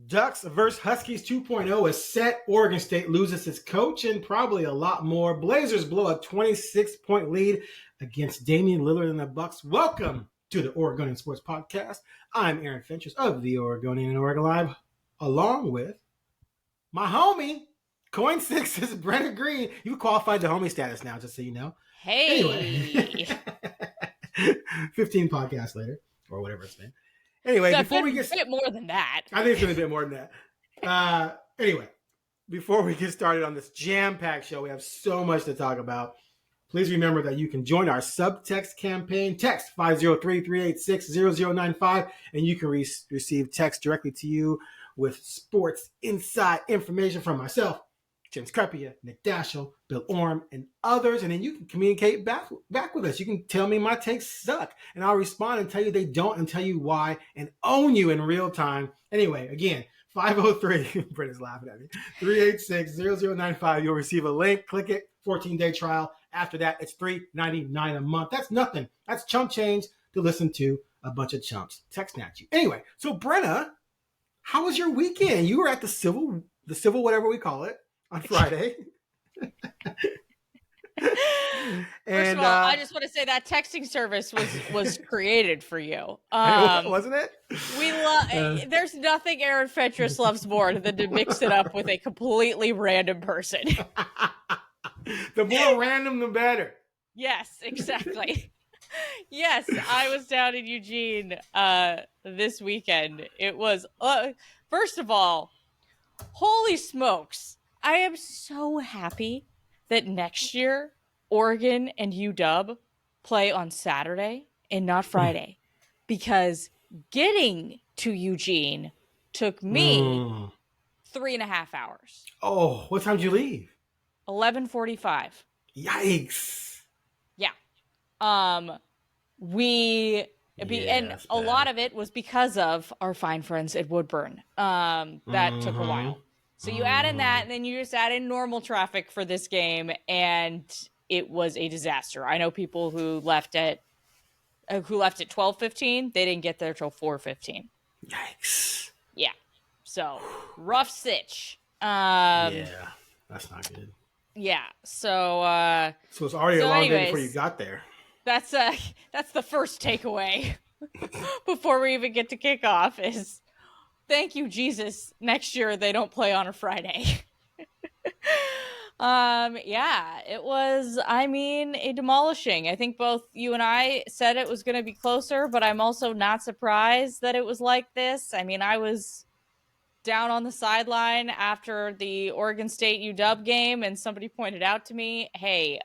Ducks versus Huskies 2.0 is set. Oregon State loses its coach and probably a lot more. Blazers blow a 26-point lead against Damian Lillard and the Bucks. Welcome to the Oregonian Sports Podcast. I'm Aaron Fentress of the Oregonian and OregonLive, along with my homie, KOIN 6's Brenna Greene. You qualified the homie status now, just so you know. Hey. Anyway, 15 podcasts later, or whatever it's been. Anyway, so before we get a bit more than that. I think it's going to be a bit more than that. Anyway, before we get started on this jam-packed show, we have so much to talk about. Please remember that you can join our subtext campaign. Text 503-386-0095, and you can receive text directly to you with sports inside information from myself, James Crepia, Nick Daschel, Bill Orm, and others. And then you can communicate back with us. You can tell me my takes suck, and I'll respond and tell you they don't and tell you why and own you in real time. Anyway, again, 503, Britta's laughing at me, 386-0095. You'll receive a link. Click it, 14-day trial. After that, it's $3.99 a month. That's nothing. That's chump change to listen to a bunch of chumps texting at you. Anyway, so Brenna, how was your weekend? You were at the civil whatever we call it, on Friday. First of all, I just want to say that texting service was created for you. Wasn't it? There's nothing Aaron Fentress loves more than to mix it up with a completely random person. The more random, the better. Yes, exactly. Yes, I was down in Eugene this weekend. It was, first of all, holy smokes. I am so happy that next year Oregon and UW play on Saturday and not Friday, because getting to Eugene took me 3.5 hours. Oh, what time did you leave? 11:45. Yikes. Yeah. And a lot of it was because of our fine friends at Woodburn. That took a while. So you add in that, and then you just add in normal traffic for this game, and it was a disaster. I know people who left at 12:15. They didn't get there till 4:15. Yikes. Yeah. So rough sitch. Yeah, that's not good. Yeah. So it's already a long day before you got there. That's the first takeaway before we even get to kickoff is, thank you, Jesus. Next year they don't play on a Friday. Yeah, it was, a demolishing. I think both you and I said it was going to be closer, but I'm also not surprised that it was like this. I was down on the sideline after the Oregon State UW game, and somebody pointed out to me, hey,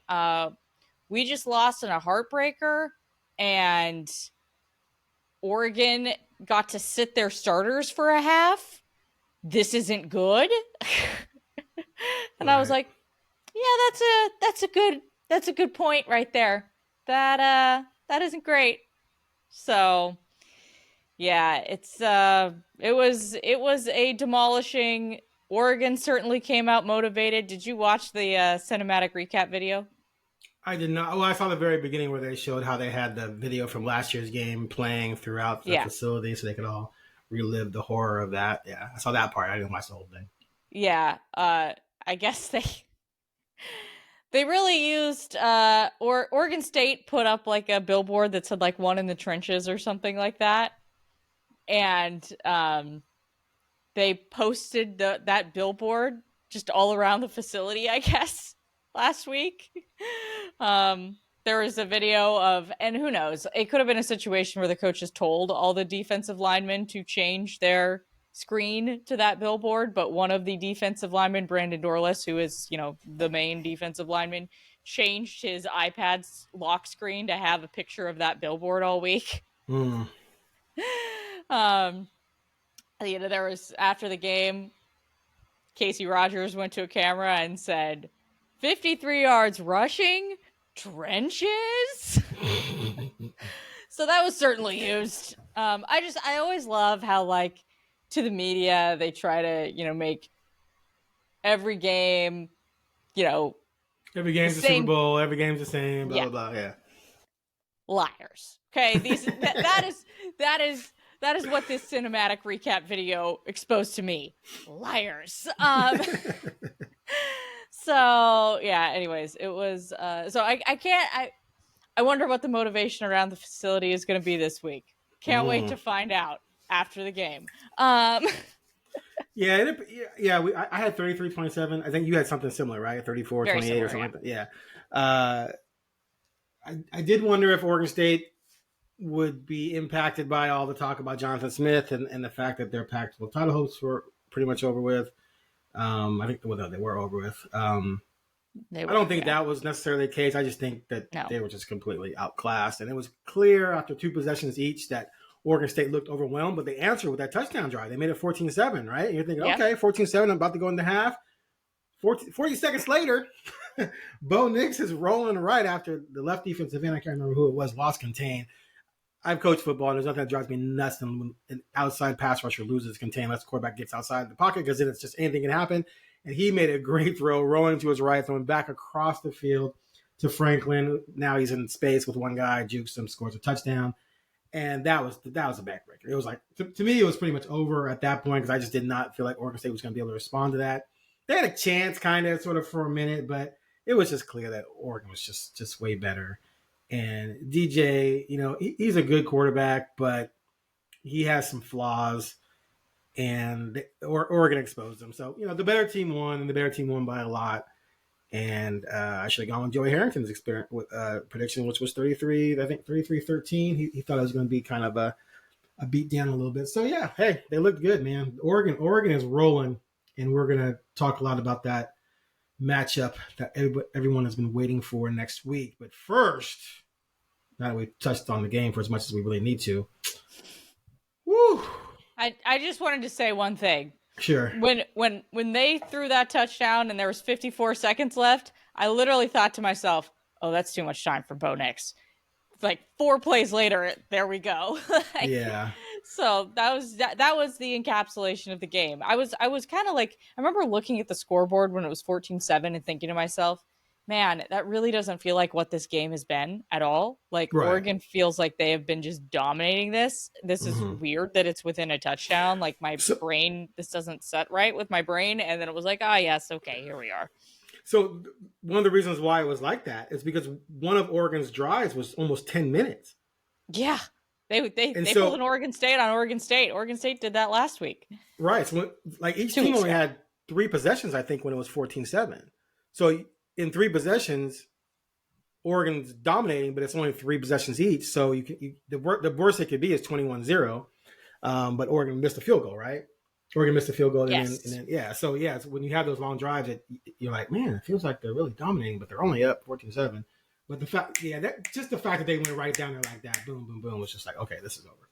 we just lost in a heartbreaker, and Oregon got to sit their starters for a half. This isn't good. And right. I was like, yeah, that's a good point right there. That isn't great. So yeah, it was a demolishing. Oregon certainly came out motivated. Did you watch the cinematic recap video? I did not. Well, I saw the very beginning where they showed how they had the video from last year's game playing throughout the facility so they could all relive the horror of that. Yeah, I saw that part. I didn't watch the whole thing. Yeah, I guess they really used Oregon State put up like a billboard that said like "one in the trenches" or something like that, and they posted that billboard just all around the facility, I guess, last week. There was a video of, and who knows, it could have been a situation where the coaches told all the defensive linemen to change their screen to that billboard, but one of the defensive linemen, Brandon Dorless, who is, the main defensive lineman, changed his iPad's lock screen to have a picture of that billboard all week. There was, after the game, Casey Rogers went to a camera and said, 53 yards rushing, trenches. So that was certainly used. I always love how, like, to the media, they try to, make every game, every game's the Super Bowl, every game's the same, blah, blah, blah, yeah. Liars. Okay, that is That is what this cinematic recap video exposed to me. Liars. So yeah, anyways, it was so I wonder what the motivation around the facility is going to be this week. Can't wait to find out after the game. I had 33-27. I think you had something similar, right? 34-28 or something like that. Yeah. I did wonder if Oregon State would be impacted by all the talk about Jonathan Smith and the fact that their Pac-12 title hopes were pretty much over with. I think they were over with. I don't think that was necessarily the case. I just think that they were just completely outclassed. And it was clear after 2 possessions each that Oregon State looked overwhelmed, but they answered with that touchdown drive. They made it 14-7, right? And you're thinking, okay, 14-7, I'm about to go into half. 40 seconds later, Bo Nix is rolling right after the left defensive end, I can't remember who it was, lost contain. I've coached football, and there's nothing that drives me nuts than when an outside pass rusher loses contain unless the quarterback gets outside the pocket, because then it's just anything can happen. And he made a great throw, rolling to his right, throwing back across the field to Franklin. Now he's in space with one guy, jukes him, scores a touchdown. And that was a backbreaker. It was like, to me, it was pretty much over at that point because I just did not feel like Oregon State was going to be able to respond to that. They had a chance kind of sort of for a minute, but it was just clear that Oregon was just way better. And DJ, he's a good quarterback, but he has some flaws, and Oregon exposed him. So, the better team won, and the better team won by a lot. And I should have gone with Joey Harrington's prediction, which was 33-13. He thought it was going to be kind of a beat down a little bit. So, yeah, hey, they looked good, man. Oregon is rolling, and we're going to talk a lot about that matchup that everyone has been waiting for next week. But first, now that we've touched on the game for as much as we really need to, woo! I just wanted to say one thing. Sure. When they threw that touchdown and there was 54 seconds left, I literally thought to myself, "Oh, that's too much time for Bo Nix." Like 4 plays later, there we go. Yeah. So that was the encapsulation of the game. I was kind of like, I remember looking at the scoreboard when it was 14-7 and thinking to myself, man, that really doesn't feel like what this game has been at all. Like, right. Oregon feels like they have been just dominating this. This is weird that it's within a touchdown. Like this doesn't set right with my brain. And then it was like, yes, okay, here we are. So one of the reasons why it was like that is because one of Oregon's drives was almost 10 minutes. Yeah. They pulled an Oregon State on Oregon State. Oregon State did that last week. Right. So each team only had 3 possessions, I think, when it was 14-7. So in 3 possessions, Oregon's dominating, but it's only 3 possessions each. So the worst it could be is 21-0. But Oregon missed a field goal, right? Oregon missed a field goal. Yes. And then So it's when you have those long drives, you're like, man, it feels like they're really dominating, but they're only up 14-7. But the fact that they went right down there like that, boom, boom, boom, was just like, okay, this is over.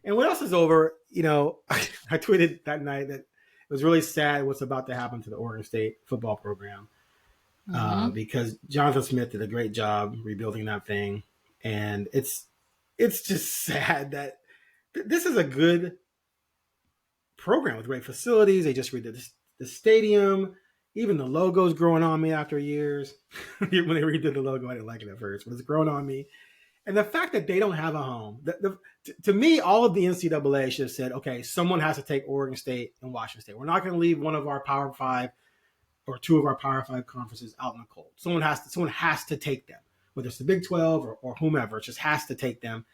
And what else is over? I tweeted that night that it was really sad what's about to happen to the Oregon State football program because Jonathan Smith did a great job rebuilding that thing, and it's just sad that this is a good program with great facilities. They just redid the stadium. Even the logo's growing on me after years. When they redid the logo, I didn't like it at first, but it's growing on me. And the fact that they don't have a home, to me, all of the NCAA should have said, okay, someone has to take Oregon State and Washington State. We're not going to leave one of our Power 5 or 2 of our Power 5 conferences out in the cold. Someone has to take them, whether it's the Big 12 or whomever. It just has to take them.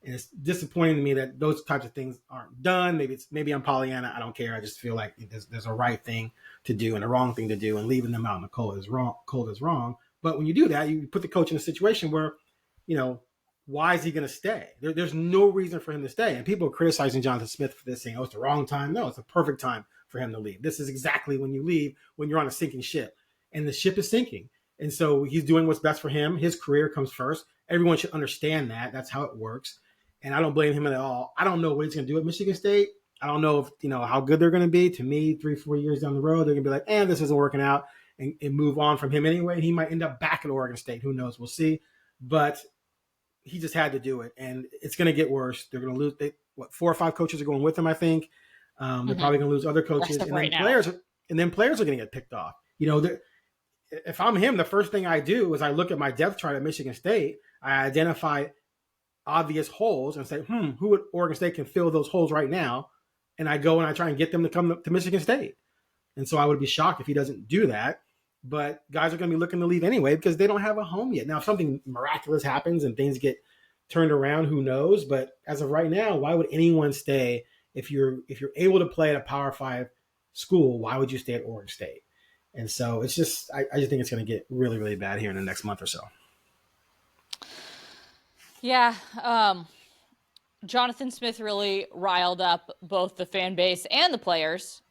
And it's disappointing to me that those types of things aren't done. Maybe I'm Pollyanna. I don't care. I just feel like there's a right thing to do and a wrong thing to do, and leaving them out in the cold is wrong. But when you do that, you put the coach in a situation where, why is he going to stay? There's no reason for him to stay. And people are criticizing Jonathan Smith for this, saying, it's the wrong time. No, it's the perfect time for him to leave. This is exactly when you leave, when you're on a sinking ship. And the ship is sinking. And so he's doing what's best for him. His career comes first. Everyone should understand that. That's how it works. And I don't blame him at all. I don't know what he's going to do at Michigan State. I don't know if, how good they're going to be. To me, 3-4 years down the road, they're going to be like, this isn't working out, and move on from him anyway. He might end up back at Oregon State. Who knows? We'll see. But he just had to do it, and it's going to get worse. They're going to lose. 4 or 5 coaches are going with him, I think. They're probably going to lose other coaches, and then players are going to get picked off. If I'm him, the first thing I do is I look at my depth chart at Michigan State. I identify obvious holes and say, who at Oregon State can fill those holes right now? And I go and I try and get them to come to Michigan State. And so I would be shocked if he doesn't do that. But guys are going to be looking to leave anyway because they don't have a home yet. Now, if something miraculous happens and things get turned around, who knows? But as of right now, why would anyone stay if you're able to play at a Power 5 school? Why would you stay at Oregon State? And so it's just I just think it's going to get really, really bad here in the next month or so. Yeah. Jonathan Smith really riled up both the fan base and the players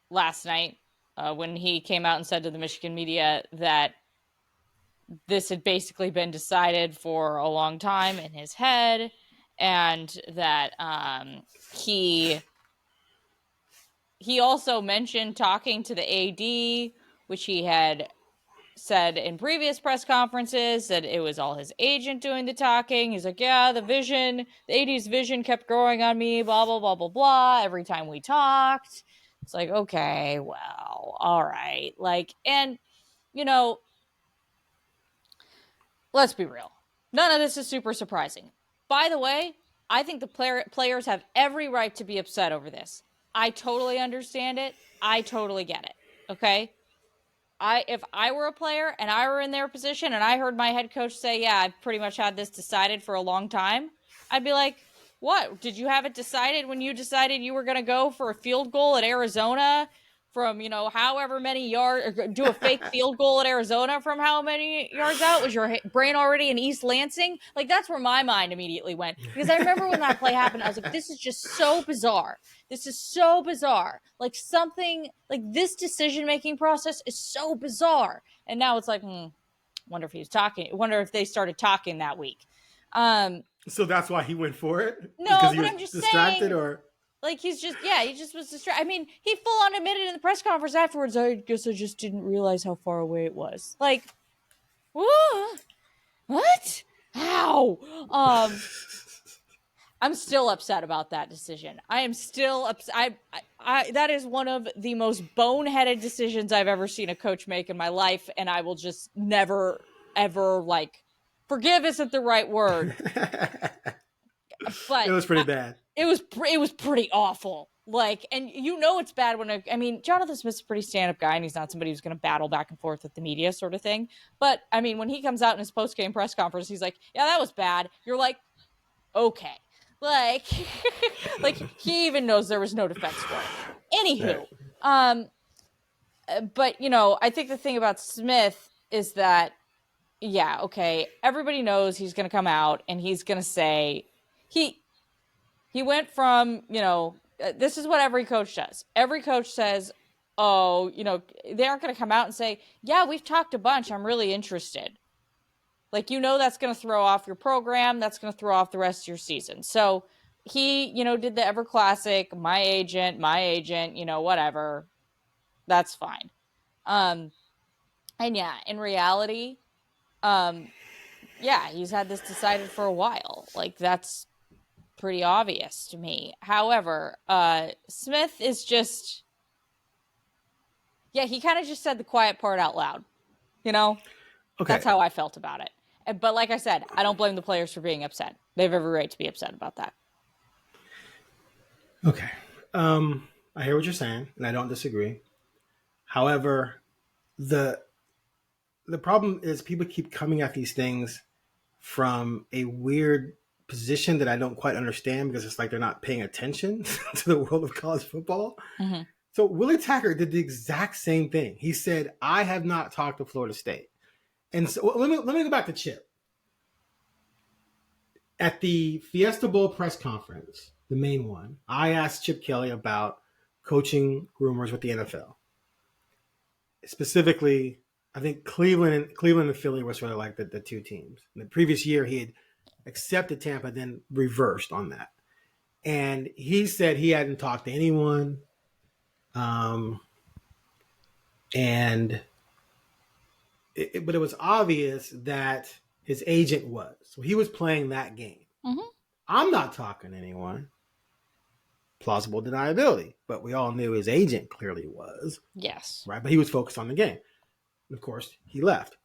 last night when he came out and said to the Michigan media that this had basically been decided for a long time in his head, and that he also mentioned talking to the AD, which he had said in previous press conferences that it was all his agent doing the talking. He's like, yeah, the AD's vision kept growing on me, blah, blah, blah, blah, blah, every time we talked. It's like, okay, well, all right. Like, and, you know, let's be real. None of this is super surprising. By the way, I think the players have every right to be upset over this. I totally understand it. I totally get it. Okay? If I were a player and I were in their position and I heard my head coach say, yeah, I've pretty much had this decided for a long time, I'd be like, what? Did you have it decided when you decided you were going to go for a field goal at Arizona from, however many yards, or do a fake field goal at Arizona from how many yards out? Was your brain already in East Lansing? Like, that's where my mind immediately went. Because I remember when that play happened, I was like, this is just so bizarre. This is so bizarre. Like, something, like, this decision-making process is so bizarre. And now it's like, wonder if he was talking. Wonder if they started talking that week. So that's why he went for it? No, because he but was I'm just distracted, saying, or like, he just was distracted. I mean, he full on admitted in the press conference afterwards, I guess I just didn't realize how far away it was. Like, what? How? I'm still upset about that decision. I am still upset. I that is one of the most boneheaded decisions I've ever seen a coach make in my life, and I will just never, ever, like, forgive isn't the right word. But it was pretty bad. It was pretty awful. Like, and it's bad when Jonathan Smith's a pretty stand-up guy, and he's not somebody who's going to battle back and forth with the media sort of thing. But, I mean, when he comes out in his post-game press conference, he's like, yeah, that was bad. You're like, okay. Like, like, he even knows there was no defense for it. Anywho, but, I think the thing about Smith is that, yeah, okay, everybody knows he's going to come out and he's going to say, he went from, this is what every coach does. Every coach says, oh, they aren't going to come out and say, yeah, we've talked a bunch. I'm really interested. Like, that's going to throw off your program. That's going to throw off the rest of your season. So he, did the Ever Classic, my agent, whatever. That's fine. And yeah, in reality, yeah, he's had this decided for a while. Like, that's pretty obvious to me. However, Smith is just, yeah, he kind of just said the quiet part out loud. Okay. That's how I felt about it. But like I said, I don't blame the players for being upset. They have every right to be upset about that. Okay. I hear what you're saying, and I don't disagree. However, the problem is people keep coming at these things from a weird position that I don't quite understand, because it's like they're not paying attention to the world of college football. Mm-hmm. So Willie Taggart did the exact same thing. He said, I have not talked to Florida State. And so let me go back to Chip. At the Fiesta Bowl press conference, the main one, I asked Chip Kelly about coaching rumors with the NFL. Specifically, I think Cleveland and Philly were sort of like the two teams. In the previous year, he had accepted Tampa, then reversed on that. And he said he hadn't talked to anyone. But it was obvious that his agent was. So he was playing that game. Mm-hmm. I'm not talking to anyone. Plausible deniability. But we all knew his agent clearly was. Yes. Right? But he was focused on the game. And of course, he left.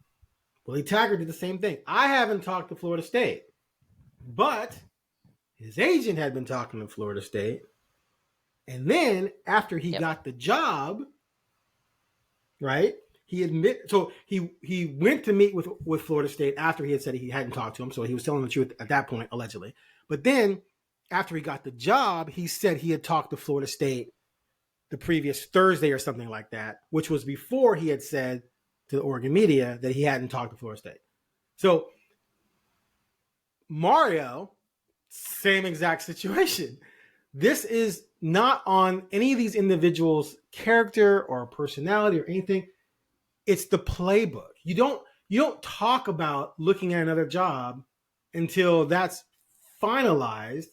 Willie Taggart did the same thing. I haven't talked to Florida State. But his agent had been talking to Florida State. And then after he got the job, right, he went to meet with Florida State after he had said he hadn't talked to him. So he was telling the truth at that point, allegedly. But then after he got the job, he said he had talked to Florida State the previous Thursday or something like that, which was before he had said to the Oregon media that he hadn't talked to Florida State. So Mario, same exact situation. This is not on any of these individuals' character or personality or anything. It's the playbook. You don't talk about looking at another job until that's finalized,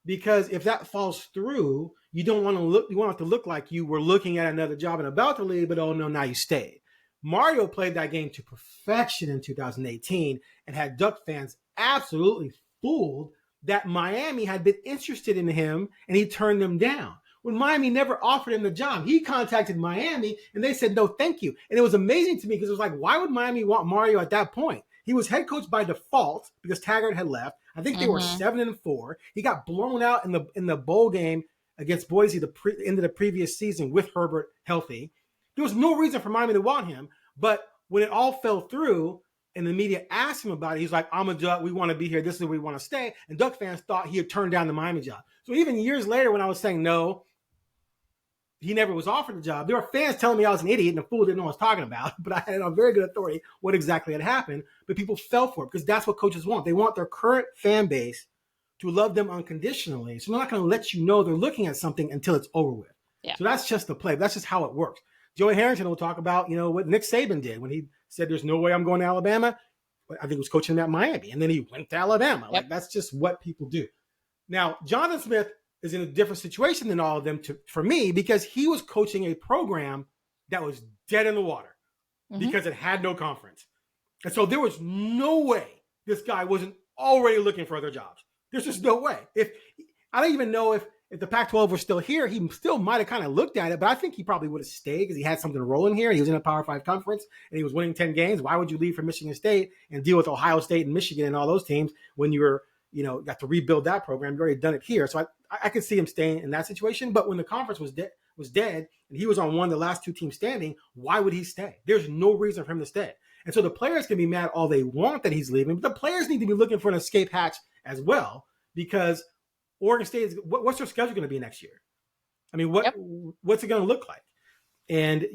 because if that falls through, you don't want to look. You want it to look like you were looking at another job and about to leave, but oh no, now you stayed. Mario played that game to perfection in 2018 and had Duck fans absolutely fooled that Miami had been interested in him and he turned them down. When Miami never offered him the job, he contacted Miami and they said, no, thank you. And it was amazing to me because it was like, why would Miami want Mario at that point? He was head coach by default because Taggart had left. I think they were 7-4. He got blown out in the bowl game against Boise the end of the previous season with Herbert healthy. There was no reason for Miami to want him. But when it all fell through and the media asked him about it, he's like, I'm a Duck. We want to be here. This is where we want to stay. And Duck fans thought he had turned down the Miami job. So even years later, when I was saying no, he never was offered the job, there were fans telling me I was an idiot and a fool didn't know what I was talking about. But I had on very good authority what exactly had happened. But people fell for it because that's what coaches want. They want their current fan base to love them unconditionally. So they're not going to let you know they're looking at something until it's over with. Yeah. So that's just the play. That's just how it works. Joey Harrington will talk about, what Nick Saban did when he said, there's no way I'm going to Alabama. I think he was coaching at Miami, and then he went to Alabama. Yep. Like, that's just what people do. Now, Jonathan Smith is in a different situation than all of them for me, because he was coaching a program that was dead in the water because it had no conference. And so there was no way this guy wasn't already looking for other jobs. There's just no way. I don't even know if the Pac-12 were still here, he still might have kind of looked at it, but I think he probably would have stayed because he had something rolling here. He was in a Power 5 conference and he was winning 10 games. Why would you leave for Michigan State and deal with Ohio State and Michigan and all those teams when you were, got to rebuild that program? You've already done it here. So I could see him staying in that situation. But when the conference was dead and he was on one of the last two teams standing, why would he stay? There's no reason for him to stay. And so the players can be mad all they want that he's leaving, but the players need to be looking for an escape hatch as well, because Oregon State is, what's their schedule going to be next year? I mean, what's it going to look like? And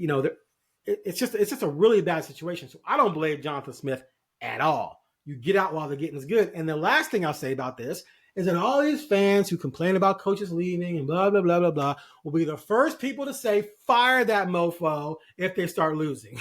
it's just a really bad situation. So I don't blame Jonathan Smith at all. You get out while the getting is good. And the last thing I'll say about this is that all these fans who complain about coaches leaving and blah blah blah blah blah will be the first people to say fire that mofo if they start losing.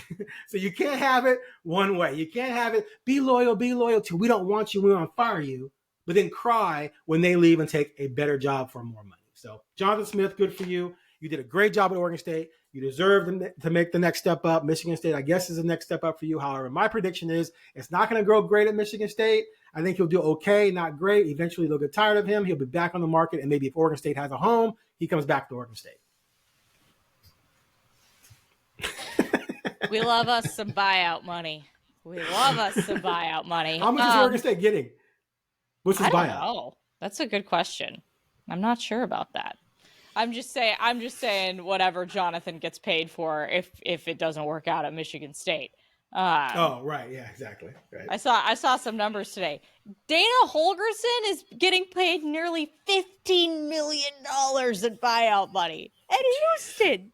So you can't have it one way. You can't have it be loyal to we don't want you, we want to fire you, but then cry when they leave and take a better job for more money. So Jonathan Smith, good for you. You did a great job at Oregon State. You deserve to make the next step up. Michigan State, I guess, is the next step up for you. However, my prediction is it's not going to grow great at Michigan State. I think he'll do okay, not great. Eventually, they'll get tired of him. He'll be back on the market, and maybe if Oregon State has a home, he comes back to Oregon State. We love us some buyout money. How much is Oregon State getting? What's his buyout? Oh, that's a good question. I'm not sure about that. I'm just saying whatever Jonathan gets paid for if it doesn't work out at Michigan State. Right. Yeah, exactly. Right. I saw some numbers today. Dana Holgerson is getting paid nearly $15 million in buyout money at Houston.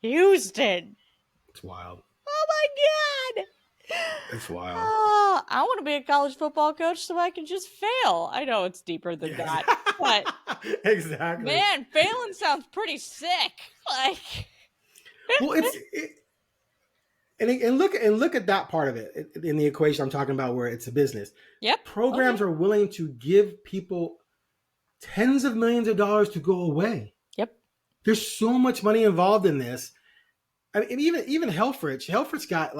It's wild. Oh my God. It's wild. I want to be a college football coach so I can just fail. I know it's deeper than that, but exactly. Man, failing sounds pretty sick. Like, well, and look at that part of it in the equation I'm talking about, where it's a business. Yep. Programs are willing to give people tens of millions of dollars to go away. Yep. There's so much money involved in this. I mean, even Helfrich's got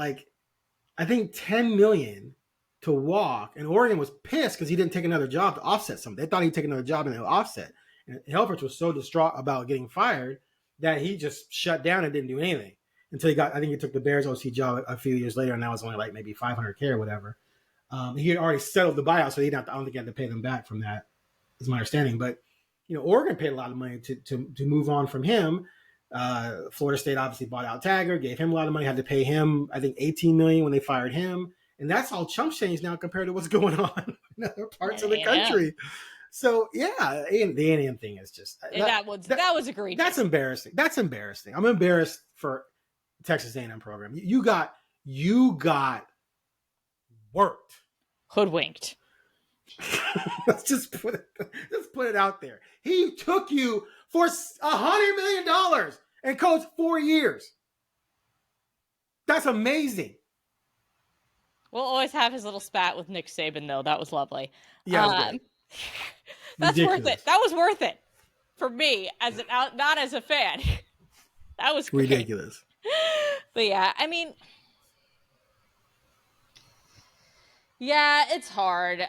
I think $10 million to walk, and Oregon was pissed because he didn't take another job to offset something. They thought he'd take another job and they'll offset. And Helfrich was so distraught about getting fired that he just shut down and didn't do anything until he took the Bears OC job a few years later, and that was only maybe $500K or whatever. He had already settled the buyout, so I don't think he had to pay them back from that, is my understanding. But, Oregon paid a lot of money to move on from him. Florida State obviously bought out Taggart, gave him a lot of money, had to pay him, I think, $18 million when they fired him. And that's all chump change now compared to what's going on in other parts of the country. So, yeah, the A&M thing is just... That was egregious. That's embarrassing. That's embarrassing. I'm embarrassed for Texas A&M program. You got worked. Hoodwinked. Let's just put it out there. He took you for $100 million and coached 4 years. That's amazing. We'll always have his little spat with Nick Saban, though. That was lovely. Yeah, that's worth it. That was worth it for me as not as a fan. That was great. Ridiculous. But yeah, I mean, yeah, it's hard.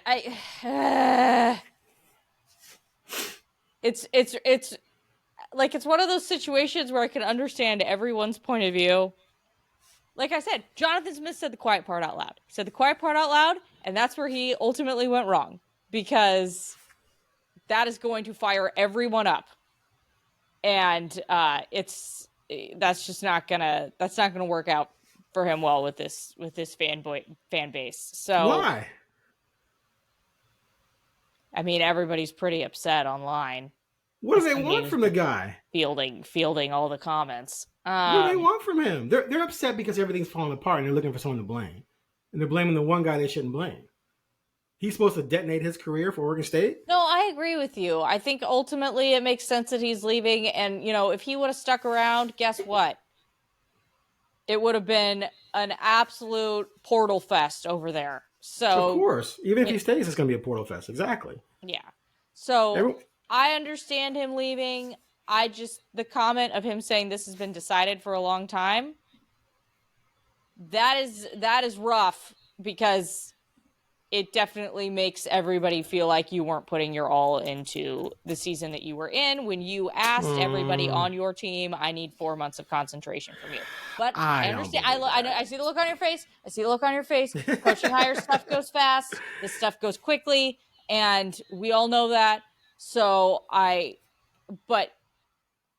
It's like, it's one of those situations where I can understand everyone's point of view. Like I said, Jonathan Smith said the quiet part out loud. He said the quiet part out loud, and that's where he ultimately went wrong, because that is going to fire everyone up, and that's not gonna work out for him well with this fan base. So why? I mean, everybody's pretty upset online. What do they want from the guy? Fielding all the comments. What do they want from him? They're upset because everything's falling apart and they're looking for someone to blame. And they're blaming the one guy they shouldn't blame. He's supposed to detonate his career for Oregon State? No, I agree with you. I think ultimately it makes sense that he's leaving. And, if he would have stuck around, guess what? It would have been an absolute portal fest over there. So, of course. Even if he stays, it's going to be a portal fest. Exactly. Yeah. So I understand him leaving. The comment of him saying this has been decided for a long time, that is rough, because it definitely makes everybody feel like you weren't putting your all into the season that you were in when you asked everybody on your team, I need 4 months of concentration from you. But I understand. I see the look on your face. Coaching hire stuff goes fast. This stuff goes quickly. And we all know that. So I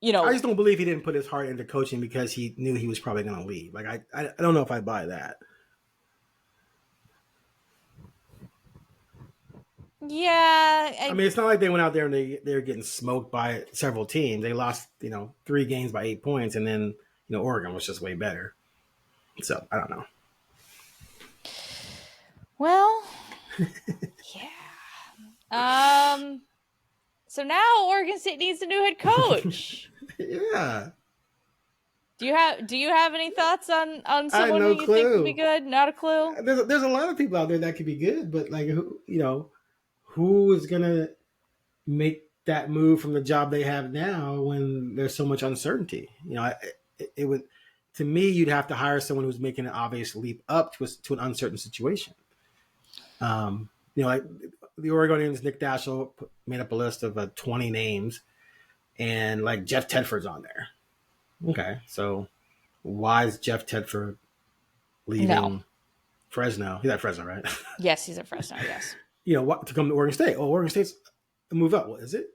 just don't believe he didn't put his heart into coaching because he knew he was probably going to leave. Like, I don't know if I buy that. Yeah. I mean, it's not like they went out there and they were getting smoked by several teams. They lost, 3 games by 8 points, and then, Oregon was just way better. So, I don't know. Well, yeah. So now Oregon State needs a new head coach. Yeah. Do you have any thoughts on someone who you think could be good? Not a clue. There's a lot of people out there that could be good, but like, who is gonna make that move from the job they have now when there's so much uncertainty? It would, to me, you'd have to hire someone who's making an obvious leap up to an uncertain situation. Like the Oregonians, Nick Daschel made up a list of 20 names, and like Jeff Tedford's on there. Okay, so why is Jeff Tedford leaving Fresno? He's at Fresno, right? Yes, he's at Fresno, yes. What to come to Oregon State? Oh, Oregon State's a move up. Well, is it?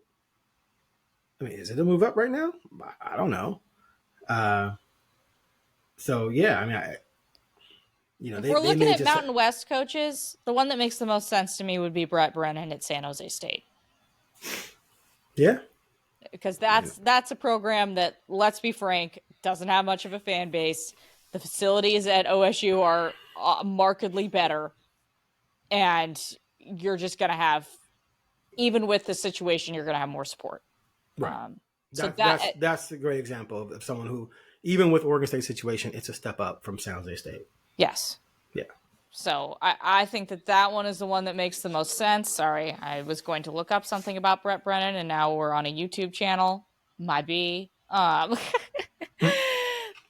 I mean, is it a move up right now? I don't know. So yeah, I mean, if we're looking at Mountain West coaches, the one that makes the most sense to me would be Brett Brennan at San Jose State. Yeah. Because that's a program that, let's be frank, doesn't have much of a fan base. The facilities at OSU are markedly better. And you're just going to have, even with the situation, you're going to have more support. Right. That's a great example of someone who, even with Oregon State's situation, it's a step up from San Jose State. Yes. Yeah. So I think that one is the one that makes the most sense. Sorry, I was going to look up something about Brett Brennan, and now we're on a YouTube channel. Might be. But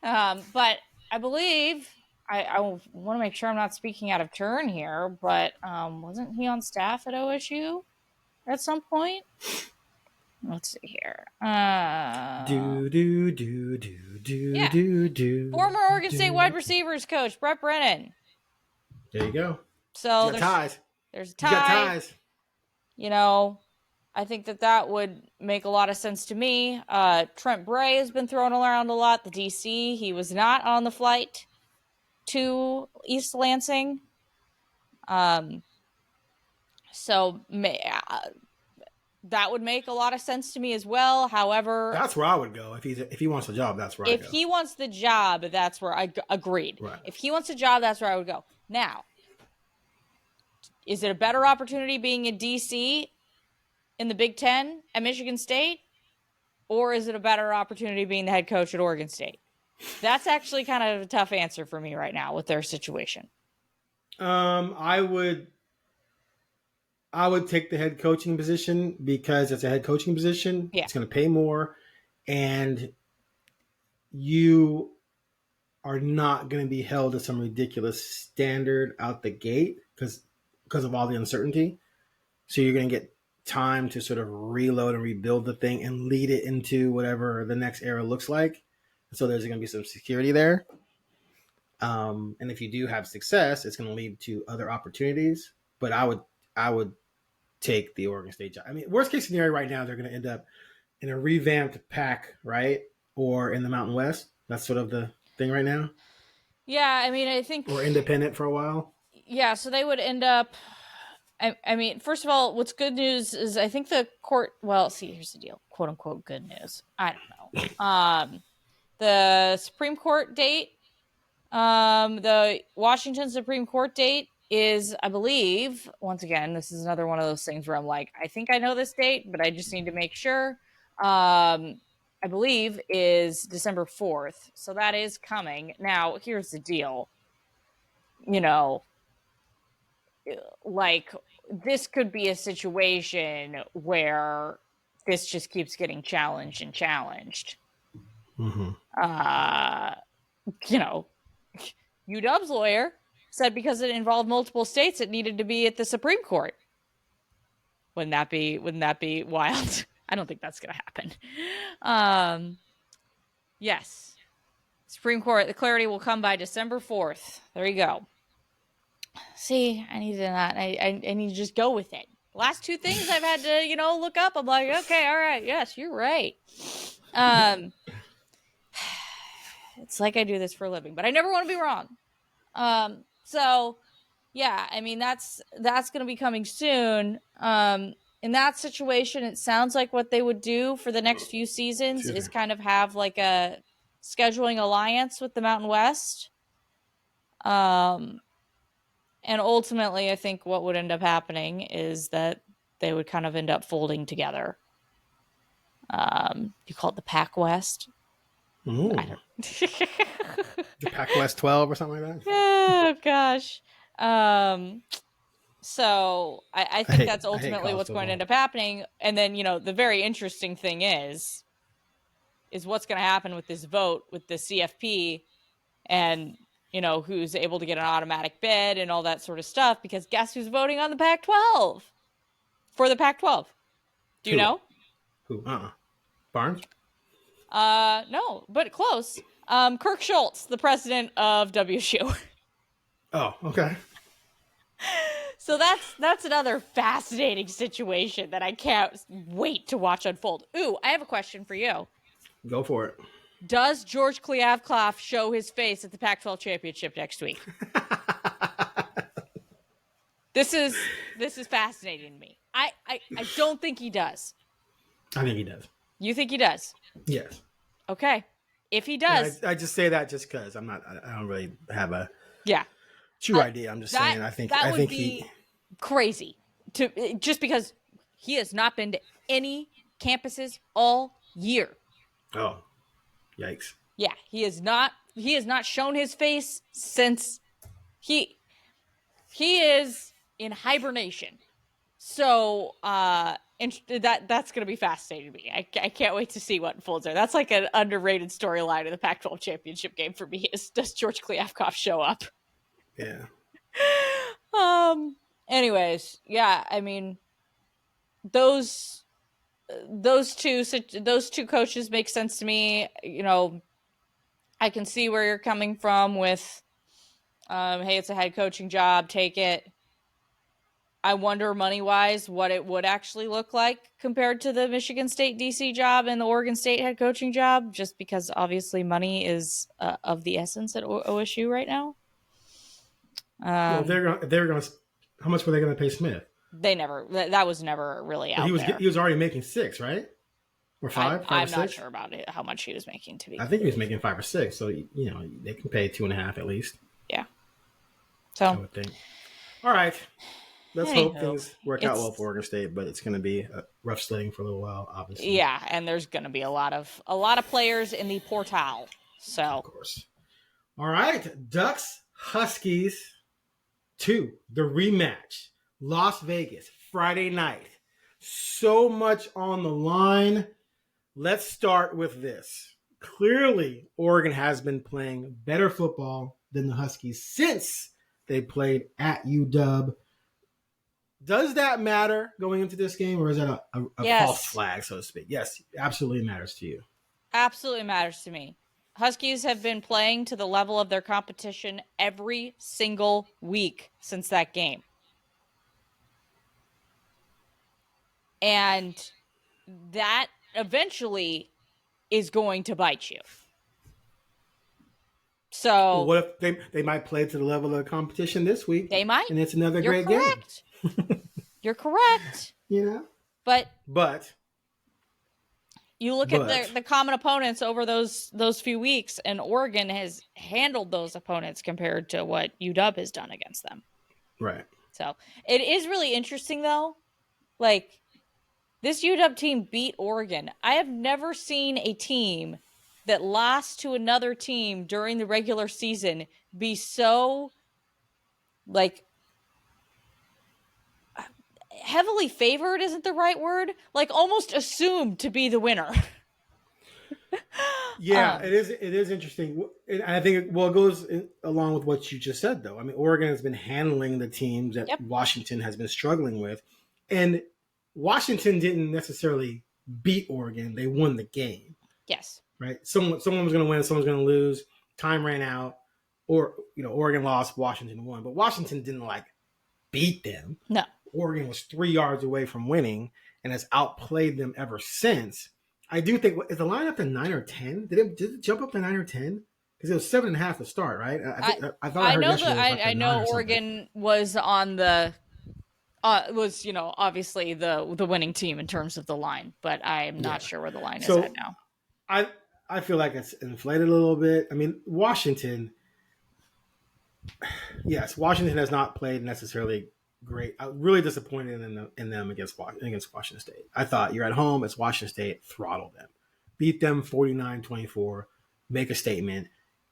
I believe, I want to make sure I'm not speaking out of turn here, but wasn't he on staff at OSU at some point? Let's see here. Former Oregon State wide receivers coach, Brett Brennan. There you go. So You got ties. there's a You got tie. ties. You know, I think that would make a lot of sense to me. Trent Bray has been thrown around a lot. The DC, he was not on the flight to East Lansing. So that would make a lot of sense to me as well. However, That's where I would go if he wants a job. That's where I go. if he wants the job, that's where I agreed. Right. If he wants a job, that's where I would go. Now, is it a better opportunity being in DC in the Big Ten at Michigan State, or is it a better opportunity being the head coach at Oregon State? That's actually kind of a tough answer for me right now with their situation. I would take the head coaching position because it's a head coaching position. Yeah. It's going to pay more, and you are not going to be held to some ridiculous standard out the gate because of all the uncertainty. So you're going to get time to sort of reload and rebuild the thing and lead it into whatever the next era looks like. So there's going to be some security there. And if you do have success, it's going to lead to other opportunities. But I would take the Oregon State job. I mean, worst case scenario right now, they're going to end up in a revamped Pac, right? Or in the Mountain West. That's sort of the thing right now. Yeah, I mean, I think... Or independent for a while. Yeah, so they would end up... I mean, first of all, what's good news is I think the court... Well, see, here's the deal. Quote, unquote, good news. I don't know. The Supreme Court date, the Washington Supreme Court date is, I believe, once again, this is another one of those things where I'm like, I think I know this date, but I just need to make sure. I believe is December 4th. So that is coming. Now, here's the deal. You know, like, this could be a situation where this just keeps getting challenged and challenged. Mm-hmm. You know, UW's lawyer said because it involved multiple states, it needed to be at the Supreme Court. Wouldn't that be wild? I don't think that's going to happen. Yes. Supreme Court, the clarity will come by December 4th. There you go. See, I need to not, I need to just go with it. Last two things I've had to, look up. I'm like, okay, all right. Yes, you're right. It's like I do this for a living, but I never want to be wrong. So yeah, I mean, that's going to be coming soon. In that situation, it sounds like what they would do for the next few seasons is kind of have like a scheduling alliance with the Mountain West. And ultimately, I think what would end up happening is that they would kind of end up folding together. You call it the Pac West? Ooh. The Pac West 12 or something like that? Oh, gosh. So I think that's ultimately what's going to end up happening. And then, the very interesting thing is what's going to happen with this vote with the CFP and, who's able to get an automatic bid and all that sort of stuff. Because guess who's voting on the Pac-12? For the Pac-12? Do you know? Who? Barnes? No, but close. Kirk Schultz, the president of WSU. Oh, okay. So that's another fascinating situation that I can't wait to watch unfold. Ooh, I have a question for you. Go for it. Does George Kliavkoff show his face at the Pac-12 championship next week? This is fascinating to me. I don't think he does. I think he does. You think he does? Yes. Okay. If he does, I just say that just because I don't really have a true idea. I'm just saying I think he crazy just because he has not been to any campuses all year. Oh, yikes! Yeah, he has not shown his face since he is in hibernation. So that's going to be fascinating to me. I can't wait to see what unfolds there. That's like an underrated storyline of the Pac-12 championship game for me. Is does George Kliavkoff show up? Yeah. Anyways, yeah. I mean, those two coaches make sense to me. I can see where you're coming from with, hey, it's a head coaching job, take it. I wonder money-wise what it would actually look like compared to the Michigan State DC job and the Oregon State head coaching job, just because obviously money is of the essence at OSU right now. Well, they're going to. How much were they going to pay Smith? That was never really out there. He was already making 6, right? Or 5? I'm not sure about it. How much he was making to be. I think he was making 5 or 6. So they can pay 2.5 at least. Yeah. So I would think. All right. Let's hope things work out well for Oregon State, but it's going to be a rough sledding for a little while, obviously. Yeah, and there's going to be a lot of players in the portal. So of course. All right, Ducks Huskies 2, the rematch, Las Vegas, Friday night. So much on the line. Let's start with this. Clearly, Oregon has been playing better football than the Huskies since they played at UW. Does that matter going into this game, or is that a false flag, so to speak? Yes, absolutely matters to you. Absolutely matters to me. Huskies have been playing to the level of their competition every single week since that game. And that eventually is going to bite you. So well, what if they might play to the level of the competition this week? They might. And it's another great game. You're correct. But you look at the common opponents over those few weeks, and Oregon has handled those opponents compared to what UW has done against them. Right. So it is really interesting, though. Like, this UW team beat Oregon. I have never seen a team that lost to another team during the regular season be so, like, heavily favored isn't the right word. Like, almost assumed to be the winner. Yeah, it is interesting. And I think it goes along with what you just said, though. I mean, Oregon has been handling the teams that Washington has been struggling with. And Washington didn't necessarily beat Oregon. They won the game. Yes. Right? Someone was going to win, someone's going to lose. Time ran out. Or, Oregon lost, Washington won. But Washington didn't, beat them. No. Oregon was 3 yards away from winning and has outplayed them ever since. I do think, is the line up to 9 or 10? Did it jump up to 9 or 10? Because it was 7.5 to start, right? I thought I heard yesterday. I know Oregon was on the obviously the winning team in terms of the line, but I'm not sure where the line is at now. I feel like it's inflated a little bit. I mean, Washington has not played necessarily great. I'm really disappointed in them against Washington State. I thought, you're at home, it's Washington State, throttle them. Beat them 49-24, make a statement.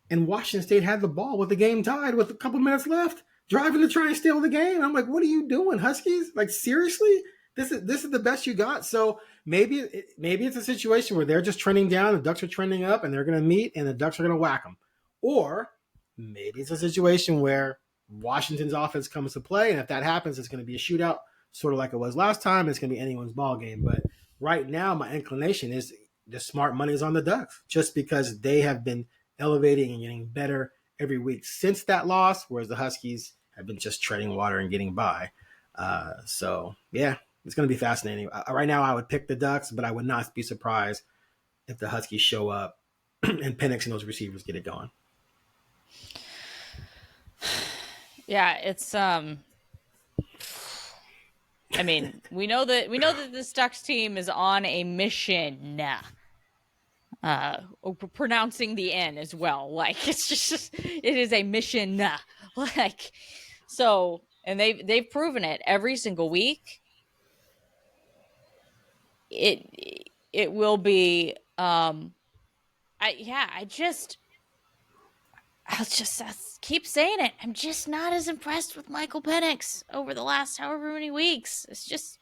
And Washington State had the ball with the game tied with a couple minutes left, driving to try and steal the game. I'm like, what are you doing, Huskies? Like, seriously? This is the best you got? So maybe it's a situation where they're just trending down, the Ducks are trending up, and they're going to meet, and the Ducks are going to whack them. Or maybe it's a situation where Washington's offense comes to play, and if that happens, it's going to be a shootout, sort of like it was last time. It's going to be anyone's ball game. But right now, my inclination is the smart money is on the Ducks, just because they have been elevating and getting better every week since that loss, whereas the Huskies have been just treading water and getting by. So, yeah, it's going to be fascinating. Right now, I would pick the Ducks, but I would not be surprised if the Huskies show up and Penix and those receivers get it going. Yeah, it's I mean, we know that this Ducks team is on a mission. Pronouncing the N as well. Like, it's just it is a mission. Like, so, and they've proven it every single week. It will be I'll keep saying it. I'm just not as impressed with Michael Penix over the last however many weeks. It's just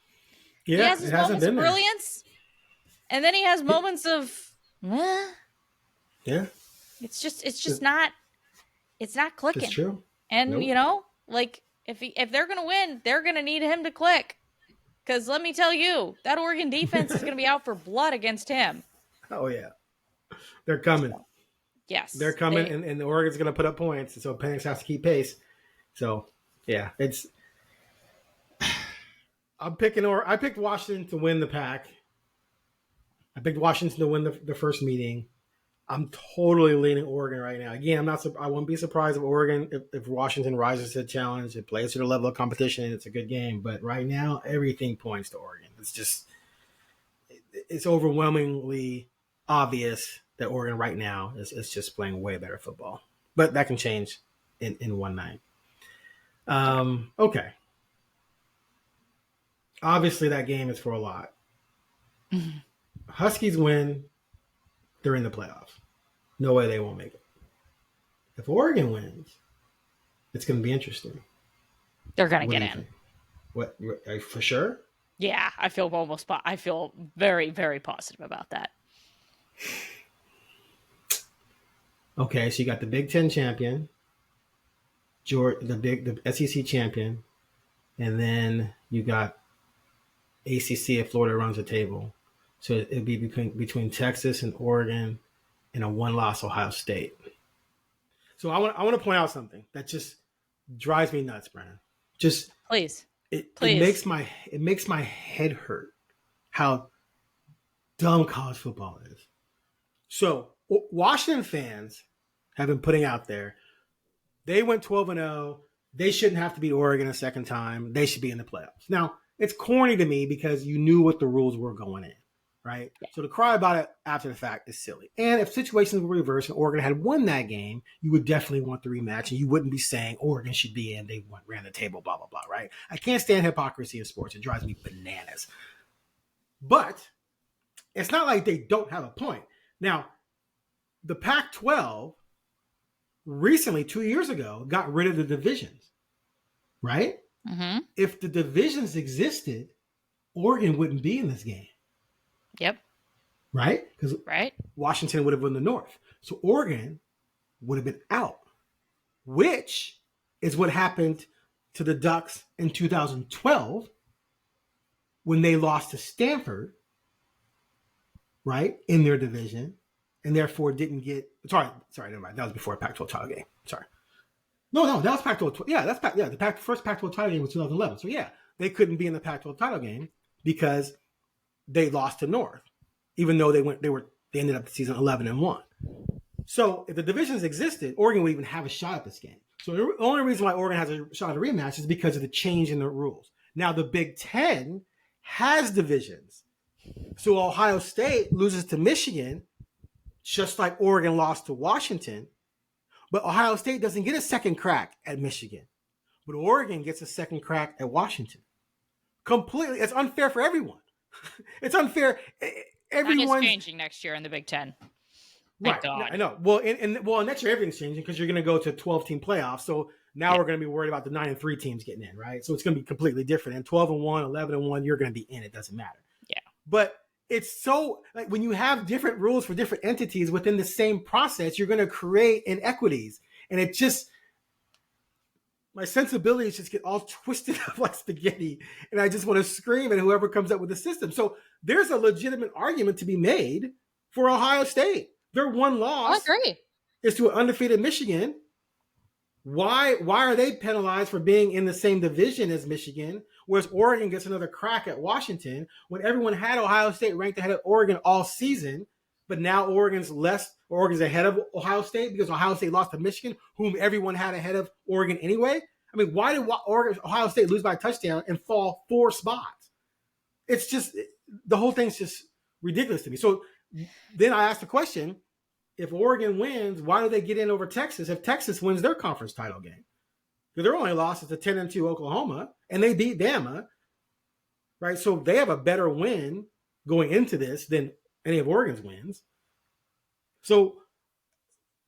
he has his moments of brilliance, and then he has moments of yeah. It's just not clicking. It's true. And like if they're gonna win, they're gonna need him to click. Because let me tell you, that Oregon defense is gonna be out for blood against him. Oh yeah, they're coming. So, yes, they're coming, and Oregon's gonna put up points, so Penix has to keep pace. So yeah, I picked Washington to win the pack. I picked Washington to win the first meeting. I'm totally leaning Oregon right now. Again, I wouldn't be surprised if Oregon, if Washington rises to the challenge, it plays to the level of competition, it's a good game. But right now, everything points to Oregon. It's overwhelmingly obvious that Oregon right now is just playing way better football. But that can change in one night. Okay. Obviously, that game is for a lot. Huskies win, they're in the playoffs. No way they won't make it. If Oregon wins, it's going to be interesting. They're going to get in. Think? What for sure? Yeah, I feel very, very positive about that. Okay, so you got the Big Ten champion, the SEC champion, and then you got ACC if Florida runs the table. So it'd be between Texas and Oregon and a one-loss Ohio State. So I want to point out something that just drives me nuts, Brenna. Just please. It makes my head hurt how dumb college football is. So Washington fans have been putting out there, they went 12-0. They shouldn't have to beat Oregon a second time. They should be in the playoffs. Now, it's corny to me because you knew what the rules were going in, right? Yeah. So to cry about it after the fact is silly. And if situations were reversed and Oregon had won that game, you would definitely want the rematch, and you wouldn't be saying Oregon should be in. They ran the table, blah, blah, blah, right? I can't stand hypocrisy in sports. It drives me bananas. But it's not like they don't have a point. Now, the Pac-12 recently, 2 years ago, got rid of the divisions, right? Mm-hmm. If the divisions existed, Oregon wouldn't be in this game. Yep. Right? Because Washington would have won the North. So Oregon would have been out, which is what happened to the Ducks in 2012 when they lost to Stanford, right, in their division, and therefore didn't get – sorry, never mind. That was before a Pac-12 title game. Sorry. No, that was Pac-12. Yeah, the first Pac-12 title game was 2011. So, yeah, they couldn't be in the Pac-12 title game because they lost to North, even though they ended up the season 11-1. So, if the divisions existed, Oregon would even have a shot at this game. So, the only reason why Oregon has a shot at a rematch is because of the change in the rules. Now, the Big Ten has divisions. So, Ohio State loses to Michigan, just like Oregon lost to Washington. But Ohio State doesn't get a second crack at Michigan. But Oregon gets a second crack at Washington. Completely. It's unfair for everyone. It's unfair. Everyone's changing next year in the Big Ten. Right. God. I know. Well, next year everything's changing because you're going to go to a 12-team playoff. So now we're going to be worried about the 9-3 teams getting in, right? So it's going to be completely different. And 12-1, 11-1, you're going to be in. It doesn't matter. Yeah. But it's so like when you have different rules for different entities within the same process, you're going to create inequities. And it just, my sensibilities just get all twisted up like spaghetti. And I just want to scream at whoever comes up with the system. So there's a legitimate argument to be made for Ohio State. Their one loss is to an undefeated Michigan. Why are they penalized for being in the same division as Michigan, whereas Oregon gets another crack at Washington when everyone had Ohio State ranked ahead of Oregon all season, but now Oregon's ahead of Ohio State because Ohio State lost to Michigan, whom everyone had ahead of Oregon anyway? I mean, why did Ohio State lose by a touchdown and fall 4 spots? It's just, the whole thing's just ridiculous to me. So then I asked the question, if Oregon wins, why do they get in over Texas if Texas wins their conference title game? Because their only loss is to 10-2 Oklahoma, and they beat Bama, right? So they have a better win going into this than any of Oregon's wins. So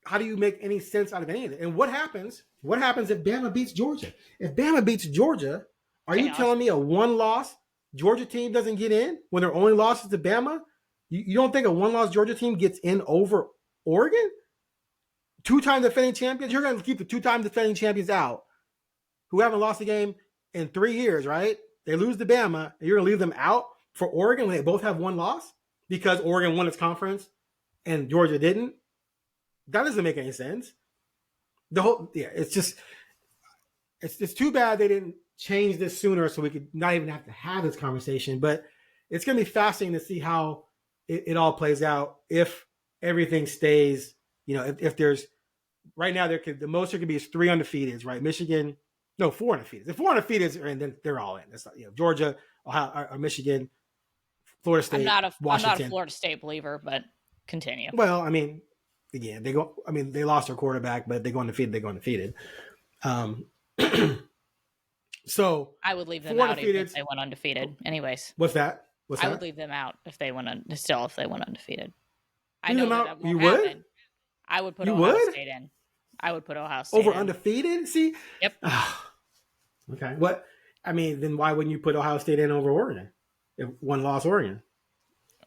how do you make any sense out of any of it? And what happens if Bama beats Georgia? If Bama beats Georgia, are you telling me a one-loss Georgia team doesn't get in when their only loss is to Bama? You don't think a one-loss Georgia team gets in over Oregon? 2-time defending champions? You're going to keep the 2-time defending champions out who haven't lost a game in 3 years, right? They lose to Bama, and you're going to leave them out for Oregon when they both have one loss because Oregon won its conference and Georgia didn't? That doesn't make any sense. It's too bad they didn't change this sooner so we could not even have to have this conversation. But it's going to be fascinating to see how it all plays out if everything stays. If there's right now the most there could be is 3 undefeateds, right? Michigan, no, 4 undefeateds. If 4 undefeateds, and then they're all in. It's like, Georgia, Ohio, or Michigan, Florida State, I'm Washington. not a Florida State believer, but continue. Well, I mean, again, they lost their quarterback, but they go undefeated. So I would leave them out even if they went undefeated. Anyways, what's that? I would leave them out if they went undefeated. I leave know that won't happen. I would put Ohio State in. I would put Ohio State over in. Undefeated. See? Yep. Okay. What? I mean, then why wouldn't you put Ohio State in over Oregon? If one lost Oregon.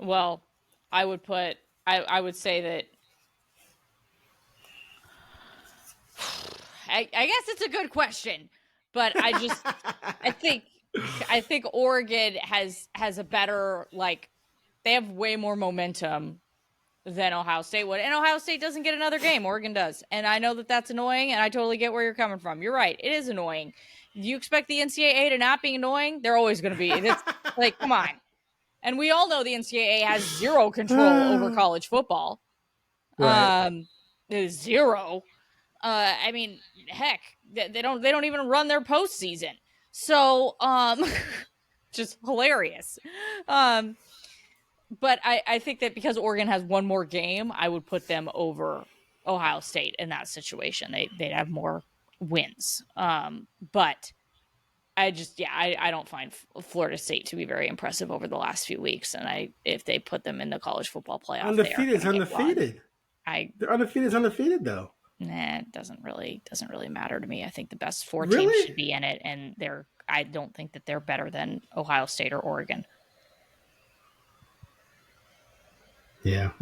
Well, I would put. I would say that. I guess it's a good question, but I think Oregon has a better, like, they have way more momentum than Ohio State would, and Ohio State doesn't get another game. Oregon does, and I know that that's annoying, and I totally get where you're coming from. You're right, it is annoying. Do you expect the NCAA to not be annoying? They're always going to be. It's like, come on. And we all know the NCAA has zero control over college football. Right. Zero. I mean, heck, they don't even run their postseason. So, just hilarious. But I think that because Oregon has one more game, I would put them over Ohio State in that situation. They'd have more wins. But I don't find Florida State to be very impressive over the last few weeks. And if they put them in the college football playoff, undefeated. They're undefeated though. Nah, it doesn't really matter to me. I think the best 4 Really? teams should be in it, and I don't think that they're better than Ohio State or Oregon. Yeah,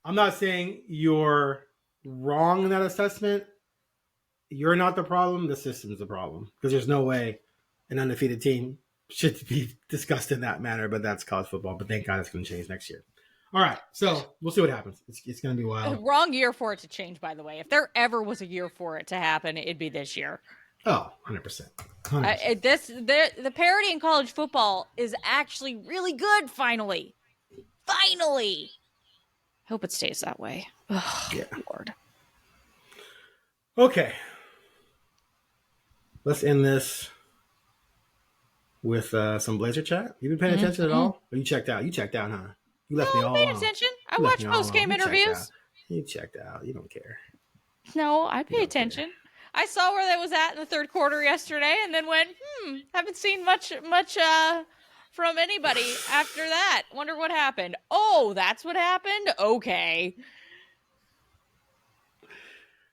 I'm not saying you're wrong in that assessment. You're not the problem. The system's the problem, because there's no way an undefeated team should be discussed in that manner, but that's college football. But thank God it's going to change next year. All right, so we'll see what happens. It's going to be wild. Wrong year for it to change, by the way. If there ever was a year for it to happen, it'd be this year. Oh, 100%. The parity in college football is actually really good, finally. Finally! Hope it stays that way. Oh, yeah. Lord. Okay. Let's end this with some Blazer chat. You been paying attention at all? Or you checked out? You checked out, huh? You left me all I paid attention. I watch post-game interviews. You checked out. You don't care. No, I pay attention. I saw where that was at in the third quarter yesterday, and then went, haven't seen much from anybody after that. Wonder what happened. Oh, that's what happened? Okay.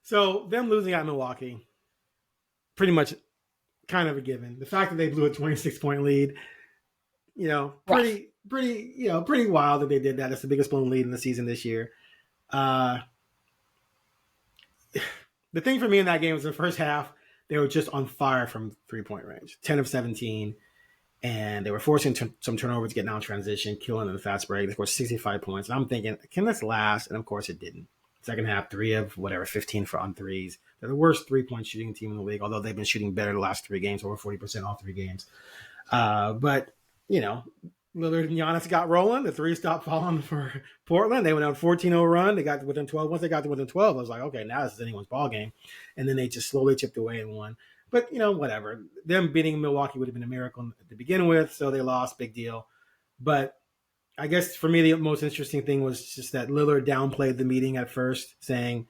So, them losing at Milwaukee, pretty much kind of a given. The fact that they blew a 26-point lead, pretty wild that they did that. It's the biggest blown lead in the season this year. The thing for me in that game was the first half, they were just on fire from 3-point range, 10 of 17. And they were forcing some turnovers to get down transition, killing in the fast break. They scored 65 points. And I'm thinking, can this last? And of course it didn't. Second half, 3 of 15 on threes. They're the worst 3-point shooting team in the league, although they've been shooting better the last 3 games, over 40% all 3 games. But, Lillard and Giannis got rolling. The 3 stopped falling for Portland. They went on a 14-0 run. They got within 12. Once they got to within 12, I was like, okay, now this is anyone's ball game. And then they just slowly chipped away and won. But, whatever. Them beating Milwaukee would have been a miracle to begin with, so they lost. Big deal. But I guess for me, the most interesting thing was just that Lillard downplayed the meeting at first, saying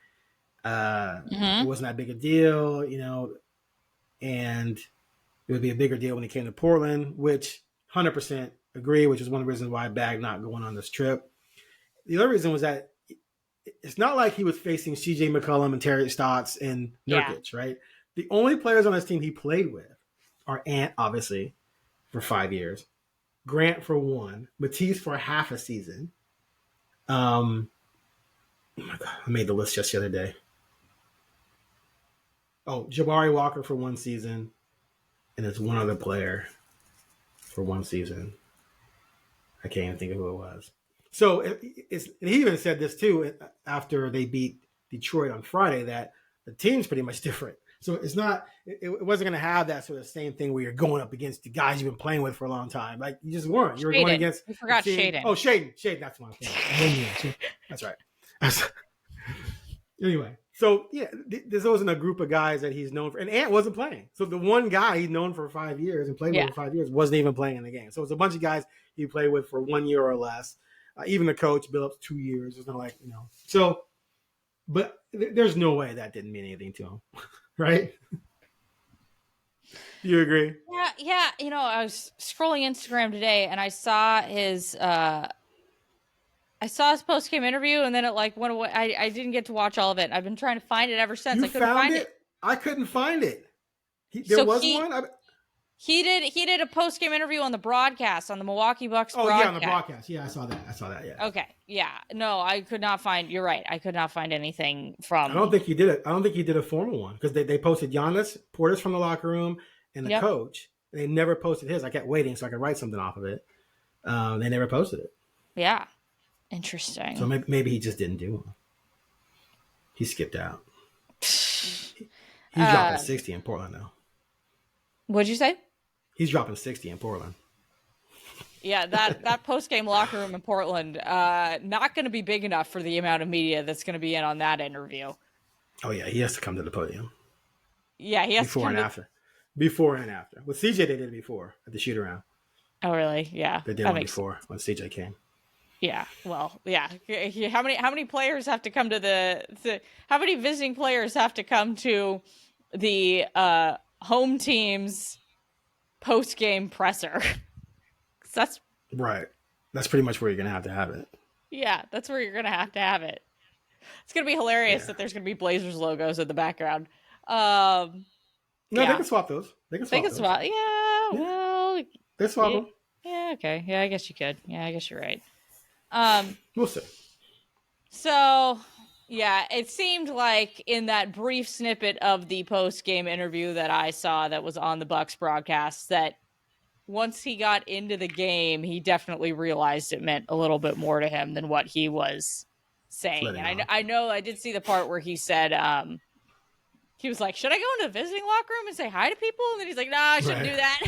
it wasn't that big a deal, and it would be a bigger deal when he came to Portland, which 100% agree, which is one of the reasons why I bagged not going on this trip. The other reason was that it's not like he was facing CJ McCollum and Terry Stotts and Nurkic, right? The only players on this team he played with are Ant, obviously, for 5 years, Grant for 1, Matisse for half a season. Oh my God, I made the list just the other day. Oh, Jabari Walker for 1 season, and there's one other player for 1 season. I can't even think of who it was. So he even said this too after they beat Detroit on Friday, that the team's pretty much different. So it's not. It wasn't going to have that sort of same thing where you're going up against the guys you've been playing with for a long time. Like you just weren't. You were going against. We forgot Shaden. Oh, Shaden. That's one thing. That's right. Anyway, so yeah, this wasn't a group of guys that he's known for. And Ant wasn't playing. So the one guy he's known for 5 years and played with for 5 years wasn't even playing in the game. So it's a bunch of guys he played with for 1 year or less. Even the coach, Billups, 2 years. It's not like, So, but there's no way that didn't mean anything to him, right? Do you agree? Yeah. I was scrolling Instagram today and I saw his post-game interview, and then it went away. I didn't get to watch all of it. I've been trying to find it ever since. I couldn't find it. I couldn't find it. There was one. He did a post-game interview on the broadcast, on the Milwaukee Bucks broadcast. Yeah, on the broadcast. Yeah, I saw that. Yeah. Okay. Yeah. No, I could not find. You're right. I could not find anything from. I don't think he did it. I don't think he did a formal one because they posted Giannis, Portis from the locker room, and the coach. They never posted his. I kept waiting so I could write something off of it. They never posted it. Yeah. Interesting. So maybe he just didn't do one. He skipped out. He's dropping 60 in Portland now. What'd you say? He's dropping 60 in Portland. Yeah, that post-game locker room in Portland, not going to be big enough for the amount of media that's going to be in on that interview. Oh, yeah, he has to come to the podium. Yeah, he has before and after. Before and after. With CJ, they did it before at the shoot-around. Oh, really? Yeah. They did one before when CJ came. Yeah, well, yeah. How many players have to come to how many visiting players have to come to the home team's post-game presser? That's right. That's pretty much where you're gonna have to have it. Yeah, that's where you're gonna have to have it. It's gonna be hilarious that there's gonna be Blazers logos in the background. No, they can swap those. They can swap. Yeah, well, they swap them. Yeah, okay. Yeah, I guess you could. Yeah, I guess you're right. We'll see. So, yeah, it seemed like in that brief snippet of the post-game interview that I saw that was on the Bucks broadcast that once he got into the game, he definitely realized it meant a little bit more to him than what he was saying. And I know I did see the part where he said, he was like, should I go into the visiting locker room and say hi to people? And then he's like, no, I shouldn't do that.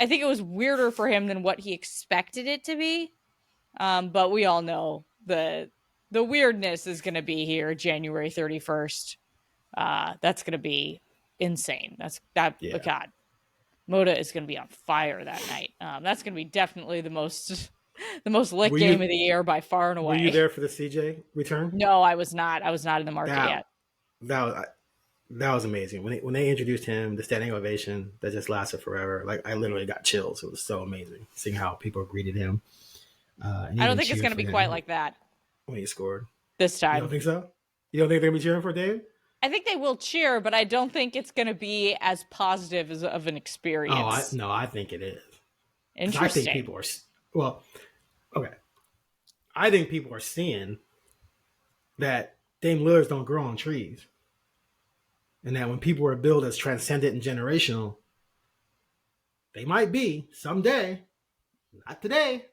I think it was weirder for him than what he expected it to be. But we all know the weirdness is going to be here January 31st. That's going to be insane. God, Moda is going to be on fire that night. That's going to be definitely the most lit game of the year by far and away. Were you there for the CJ return? No, I was not. I was not in the market yet. That was amazing. When they introduced him, the standing ovation that just lasted forever. Like I literally got chills. It was so amazing seeing how people greeted him. I don't think it's going to be quite like that when he scored this time. You don't think so? You don't think they're going to be cheering for Dave? I think they will cheer, but I don't think it's going to be as positive of an experience. I think it is. Interesting. I think people are okay. I think people are seeing that Dame Lillards don't grow on trees. And that when people are billed as transcendent and generational, they might be someday, not today,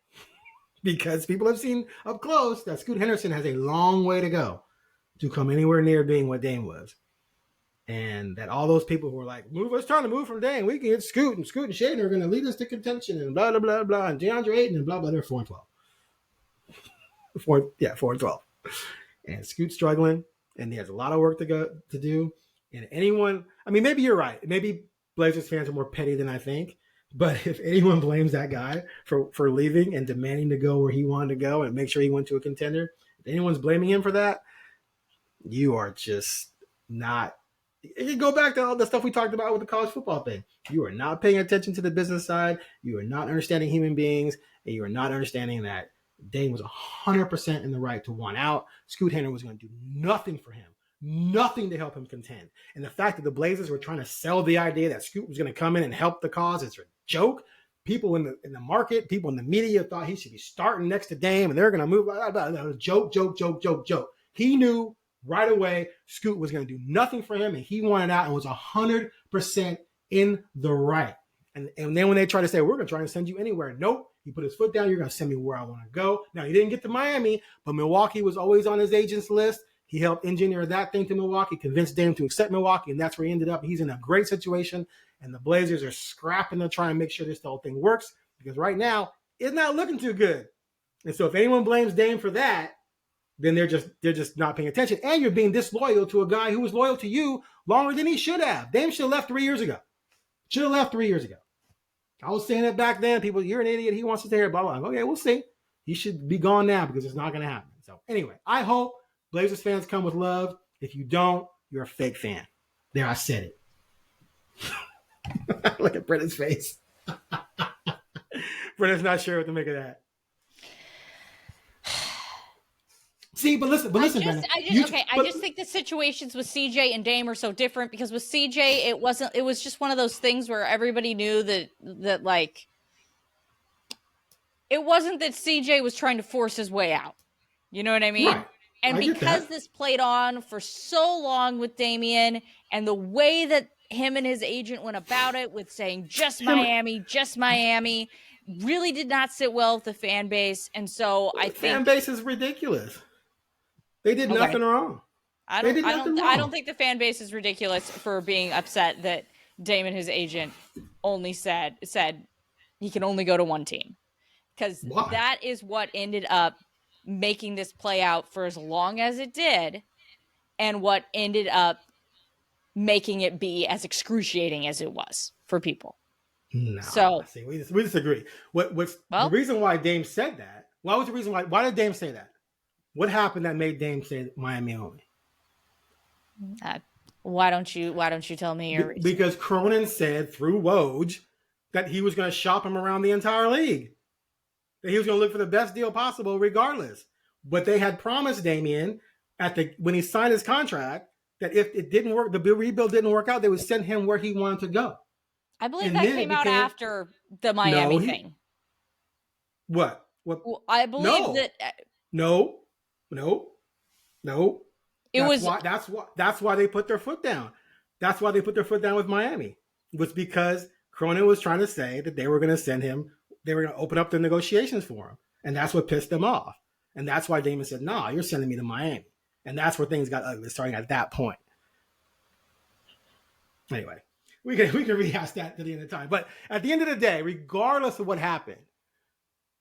because people have seen up close that Scoot Henderson has a long way to go to come anywhere near being what Dame was. And that all those people who are like, it's trying to move from Dame, we can get Scoot and Shaden are going to lead us to contention and blah, blah, blah, blah, and DeAndre Ayton and blah, blah, they're 4-12. 4-12. And Scoot's struggling, and he has a lot of work to do. And anyone, maybe you're right. Maybe Blazers fans are more petty than I think. But if anyone blames that guy for leaving and demanding to go where he wanted to go and make sure he went to a contender, if anyone's blaming him for that, you are just not. You can go back to all the stuff we talked about with the college football thing. You are not paying attention to the business side. You are not understanding human beings. And you are not understanding that Dame was 100% in the right to want out. Scoot Henderson was going to do nothing for him. Nothing to help him contend. And the fact that the Blazers were trying to sell the idea that Scoot was going to come in and help the cause is a joke. People in the market, people in the media thought he should be starting next to Dame and they're going to move. Blah, blah, blah. Joke. He knew right away Scoot was going to do nothing for him and he wanted out and was 100% in the right. And then when they try to say, we're going to try and send you anywhere. Nope. He put his foot down. You're going to send me where I want to go. Now, he didn't get to Miami, but Milwaukee was always on his agent's list. He helped engineer that thing to Milwaukee, convinced Dame to accept Milwaukee, and that's where he ended up. He's in a great situation, and the Blazers are scrapping to try and make sure this whole thing works, because right now, it's not looking too good. And so if anyone blames Dame for that, then they're just not paying attention. And you're being disloyal to a guy who was loyal to you longer than he should have. Dame should have left 3 years ago. Should have left 3 years ago. I was saying it back then. People, you're an idiot. He wants to stay here. Blah, blah. Okay, we'll see. He should be gone now because it's not going to happen. So anyway, I hope Blazers fans come with love. If you don't, you're a fake fan. There, I said it. Look at Brenna's face. Brenna's not sure what to make of that. See, but listen, Brenna. I just think the situations with CJ and Dame are so different, because with CJ, it was just one of those things where everybody knew that like, it wasn't that CJ was trying to force his way out. You know what I mean? Right. And because this played on for so long with Damian, and the way that him and his agent went about it with saying just Miami, really did not sit well with the fan base. And so I think fan base is ridiculous. They did nothing wrong. I don't think the fan base is ridiculous for being upset that Dame and his agent only said he can only go to one team, because that is what ended up making this play out for as long as it did, and what ended up making it be as excruciating as it was for people. No, so we disagree. The reason why Dame said that? Why was the reason why? Why did Dame say that? What happened that made Dame say Miami only? Why don't you tell me your reason? Because Cronin said through Woj that he was going to shop him around the entire league. That he was going to look for the best deal possible regardless. But they had promised Damian when he signed his contract that if it didn't work, the rebuild didn't work out, they would send him where he wanted to go. I believe that came out after the Miami thing. What? Well, I believe that. No. That's why they put their foot down. That's why they put their foot down with Miami. It was because Cronin was trying to say that they were going to send him, they were going to open up the negotiations for him. And that's what pissed them off. And that's why Damon said, "No, you're sending me to Miami." And that's where things got ugly, starting at that point. Anyway, we can rehash that to the end of time. But at the end of the day, regardless of what happened,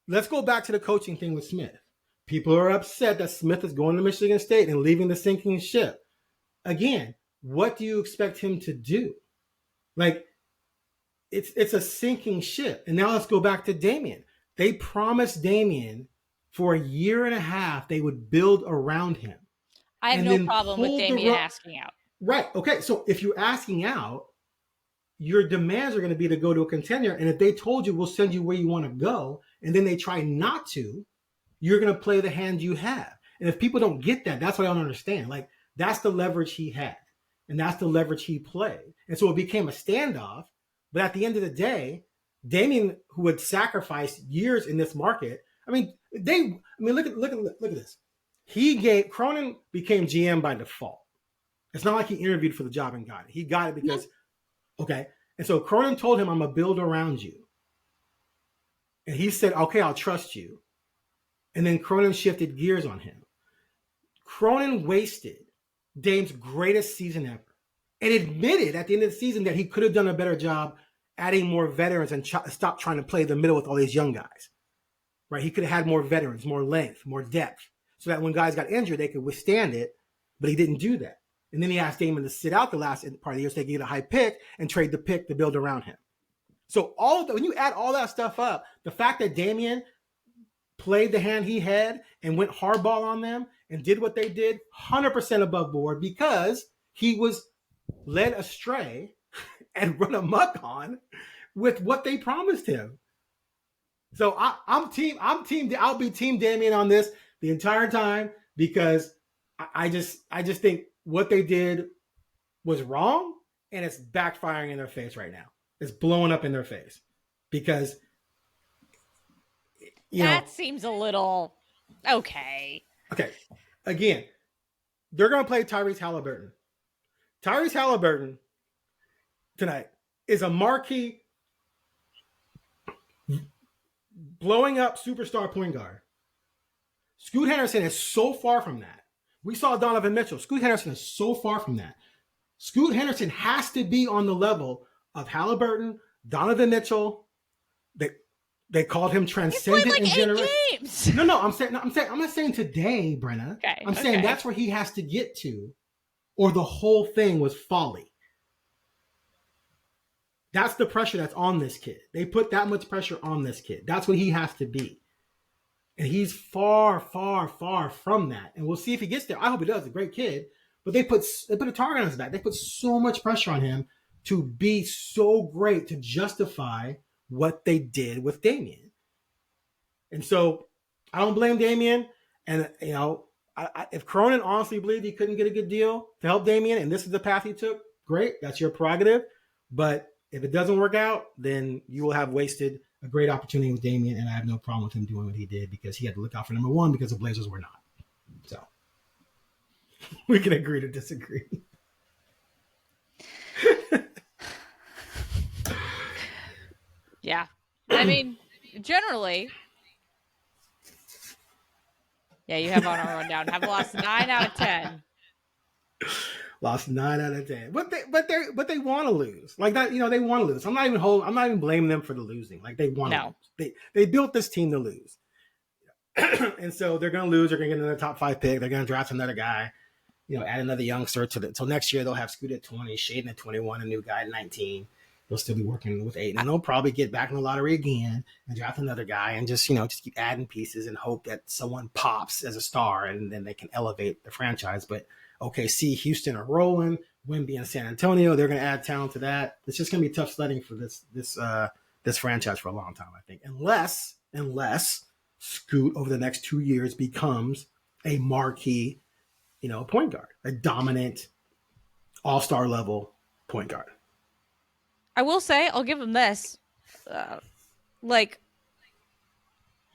let's go back to the coaching thing with Smith. People are upset that Smith is going to Michigan State and leaving the sinking ship. Again, what do you expect him to do? Like, it's a sinking ship. And now let's go back to Damian. They promised Damian for a year and a half they would build around him. I have no problem with Damian asking out. Right. Okay. So if you're asking out, your demands are going to be to go to a contender. And if they told you, we'll send you where you want to go, and then they try not to, you're going to play the hand you have. And if people don't get that, that's what I don't understand. Like, that's the leverage he had. And that's the leverage he played. And so it became a standoff. But at the end of the day, Damian, who had sacrificed years in this market, look at this. Cronin became GM by default. It's not like he interviewed for the job and got it. He got it because, okay. And so Cronin told him, I'm going to build around you. And he said, okay, I'll trust you. And then Cronin shifted gears on him. Cronin wasted Dame's greatest season ever and admitted at the end of the season that he could have done a better job adding more veterans and stop trying to play the middle with all these young guys. Right? He could have had more veterans, more length, more depth, so that when guys got injured, they could withstand it, but he didn't do that. And then he asked Damon to sit out the last part of the year so they could get a high pick and trade the pick to build around him. So when you add all that stuff up, the fact that Damian played the hand he had and went hardball on them and did what they did, 100% above board, because he was led astray and run amok on with what they promised him. So I'll be team Damian on this the entire time, because I just think what they did was wrong, and it's backfiring in their face right now. It's blowing up in their face because that seems a little okay. Okay. Again, they're going to play Tyrese Halliburton. Tyrese Halliburton tonight is a marquee blowing up superstar point guard. Scoot Henderson is so far from that. We saw Donovan Mitchell. Scoot Henderson is so far from that. Scoot Henderson has to be on the level of Halliburton, Donovan Mitchell. They called him transcendent like and generous. Games. No, I'm not saying today, Brenna. Okay, I'm saying that's where he has to get to, or the whole thing was folly. That's the pressure that's on this kid. They put that much pressure on this kid. That's what he has to be. And he's far, far, far from that. And we'll see if he gets there. I hope he does. He's a great kid. But they put a target on his back. They put so much pressure on him to be so great to justify what they did with Damian. And so I don't blame Damian. And, if Cronin honestly believed he couldn't get a good deal to help Damian, and this is the path he took, great. That's your prerogative. But if it doesn't work out, then you will have wasted a great opportunity with Damian, and I have no problem with him doing what he did because he had to look out for number one because the Blazers were not. So we can agree to disagree. Yeah. I mean, generally, yeah, you have on our rundown. Have lost 9 out of 10. Lost 9 out of 10. But they want to lose. Like that, they want to lose. I'm not even blaming them for the losing. Like they want to lose. They built this team to lose. And so they're going to lose. They're going to get another top 5 pick. They're going to draft another guy, add another youngster to it. So next year they'll have Scoot at 20, Shaden at 21, a new guy at 19. They'll still be working with 8. And they'll probably get back in the lottery again and draft another guy and just keep adding pieces and hope that someone pops as a star and then they can elevate the franchise. But OKC, Houston are rolling. Wemby and San Antonio, they're going to add talent to that. It's just going to be tough sledding for this franchise for a long time, I think. Unless Scoot over the next 2 years becomes a marquee, point guard, a dominant all-star level point guard. I will say, I'll give them this.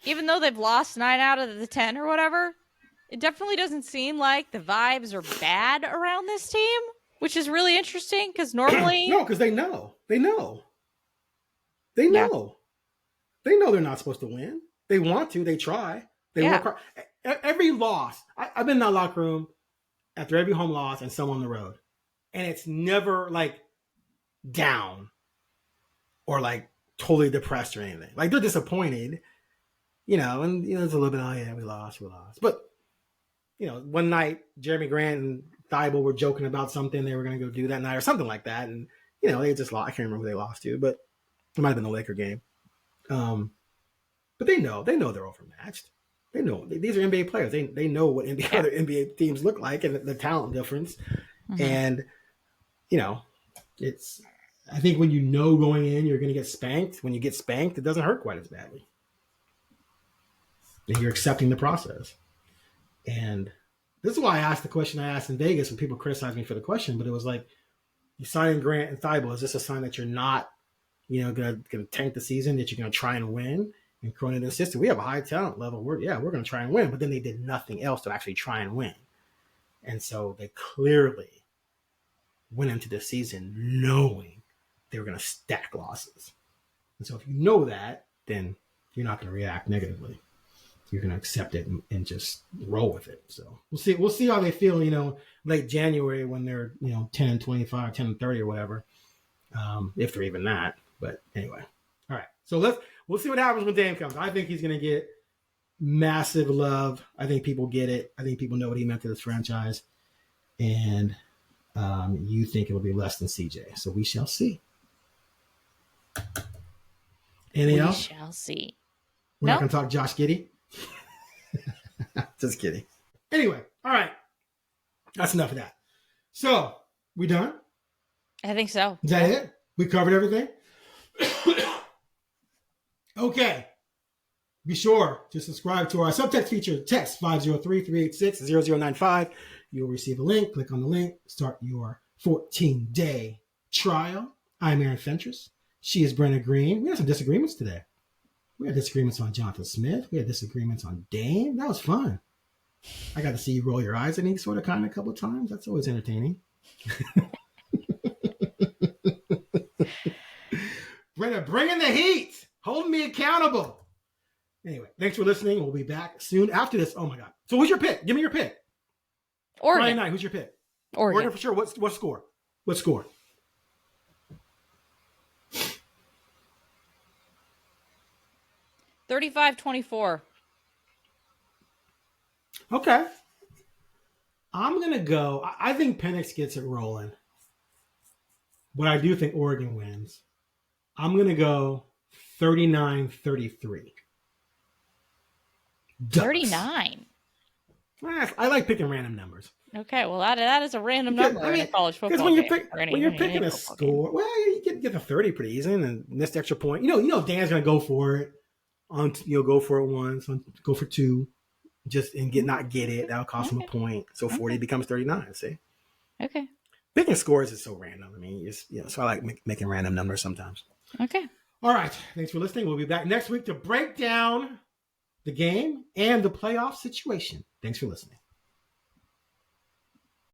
Even though they've lost 9 out of the 10 or whatever, it definitely doesn't seem like the vibes are bad around this team, which is really interesting because normally... No, because they know. They know they're not supposed to win. They want to. They try. They work hard. Every loss, I've been in that locker room after every home loss and some on the road. And it's never like down or like totally depressed or anything. Like they're disappointed, and there's a little bit, we lost. But, one night Jeremy Grant and Thibault were joking about something they were going to go do that night or something like that. And, they just lost. I can't remember who they lost to, but it might have been the Laker game. But they know they're overmatched. They know these are NBA players. They know what other NBA teams look like and the talent difference. Mm-hmm. And, I think when going in, you're going to get spanked. When you get spanked, it doesn't hurt quite as badly. And you're accepting the process. And this is why I asked the question I asked in Vegas when people criticized me for the question, but it was like, you signing Grant and Thibault, is this a sign that you're not, going to tank the season, that you're going to try and win? And Cronin insisted, we have a high talent level. We're going to try and win. But then they did nothing else to actually try and win. And so they clearly went into the season knowing they were going to stack losses. And so if you know that, then you're not going to react negatively. You're going to accept it and just roll with it. So we'll see how they feel, late January when they're, 10 and 25, 10 and 30 or whatever, if they're even that. But anyway, all right. So we'll see what happens when Dame comes. I think he's going to get massive love. I think people get it. I think people know what he meant to this franchise. And you think it'll be less than CJ. So we shall see. Anything else? We shall see. We're not going to talk Josh Giddey. Just kidding. Anyway, all right. That's enough of that. So, we done? I think so. Is that it? We covered everything? Okay. Be sure to subscribe to our subtext feature. Text 503-386-0095. You'll receive a link. Click on the link. Start your 14-day trial. I'm Aaron Fentress. She is Brenna Greene. We had some disagreements today. We had disagreements on Jonathan Smith. We had disagreements on Dame. That was fun. I got to see you roll your eyes at me sort of kind of a couple of times. That's always entertaining. Brenna, bring in the heat. Hold me accountable. Anyway, thanks for listening. We'll be back soon after this. Oh my God. So who's your pick? Give me your pick. Oregon. Friday night, who's your pick? Oregon for sure. What score? What score? 35-24. Okay. I'm going to go. I think Penix gets it rolling. But I do think Oregon wins. I'm going to go 39-33. 39. I like picking random numbers. Okay, well that is a random number in a college football when game. When you're picking a score, well, you get the 30 pretty easy, and missed extra point. You know, Dan's gonna go for it. Go for it once, go for two, not get it. That'll cost him a point. So 40 becomes 39. See? Okay. Picking scores is so random. I mean, so I like making random numbers sometimes. Okay. All right. Thanks for listening. We'll be back next week to break down the game and the playoff situation. Thanks for listening.